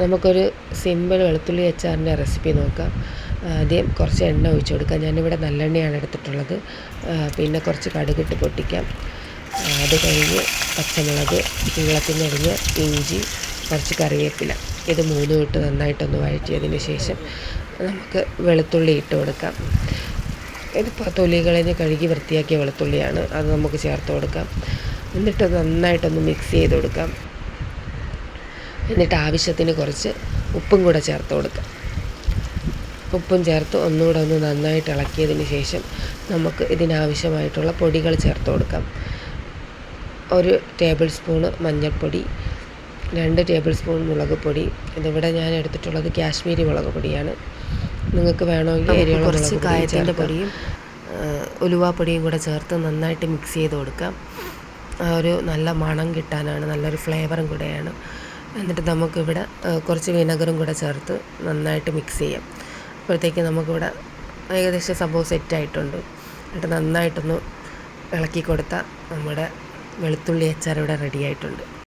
നമുക്കൊരു സിമ്പിൾ വെളുത്തുള്ളി അച്ചാറിൻ്റെ റെസിപ്പി നോക്കാം. ആദ്യം കുറച്ച് എണ്ണ ഒഴിച്ച് കൊടുക്കാം. ഞാനിവിടെ നല്ലെണ്ണയാണ് എടുത്തിട്ടുള്ളത്. പിന്നെ കുറച്ച് കടുകിട്ട് പൊട്ടിക്കാം. അത് കഴിഞ്ഞ് പച്ചമുളക്, നീളത്തിനരിഞ്ഞ ഇഞ്ചി, കുറച്ച് കറിവേപ്പില, ഇത് മൂന്നും ഇട്ട് നന്നായിട്ടൊന്ന് വഴറ്റിയതിന് ശേഷം നമുക്ക് വെളുത്തുള്ളി ഇട്ട് കൊടുക്കാം. ഇതിപ്പോൾ തൊലി കളഞ്ഞ് കഴുകി വൃത്തിയാക്കിയ വെളുത്തുള്ളിയാണ്, അത് നമുക്ക് ചേർത്ത് കൊടുക്കാം. എന്നിട്ട് നന്നായിട്ടൊന്ന് മിക്സ് ചെയ്ത് കൊടുക്കാം. എന്നിട്ട് ആവശ്യത്തിന് കുറച്ച് ഉപ്പും കൂടെ ചേർത്ത് കൊടുക്കാം. ഉപ്പും ചേർത്ത് ഒന്നുകൂടെ ഒന്ന് നന്നായിട്ട് ഇളക്കിയതിന് ശേഷം നമുക്ക് ഇതിനാവശ്യമായിട്ടുള്ള പൊടികൾ ചേർത്ത് കൊടുക്കാം. 1 ടേബിൾ സ്പൂണ് മഞ്ഞൾപ്പൊടി, 2 ടേബിൾ സ്പൂൺ മുളക് പൊടി. ഇതിവിടെ ഞാൻ എടുത്തിട്ടുള്ളത് കാശ്മീരി മുളക് പൊടിയാണ്. നിങ്ങൾക്ക് വേണമെങ്കിൽ എരിവുള്ള കുറച്ച് കായത്തിൻ്റെ പൊടിയും ഉലുവാപ്പൊടിയും കൂടെ ചേർത്ത് നന്നായിട്ട് മിക്സ് ചെയ്ത് കൊടുക്കാം. ഒരു നല്ല മണം കിട്ടാനാണ്, നല്ലൊരു ഫ്ലേവറും കൂടെയാണ്. എന്നിട്ട് നമുക്കിവിടെ കുറച്ച് വിനെഗറും കൂടെ ചേർത്ത് നന്നായിട്ട് മിക്സ് ചെയ്യാം. അപ്പോഴത്തേക്ക് നമുക്കിവിടെ ഏകദേശം സംഭവം സെറ്റായിട്ടുണ്ട്. എന്നിട്ട് നന്നായിട്ടൊന്ന് ഇളക്കി കൊടുത്താൽ നമ്മുടെ വെളുത്തുള്ളി അച്ചാർ ഇവിടെ റെഡി ആയിട്ടുണ്ട്.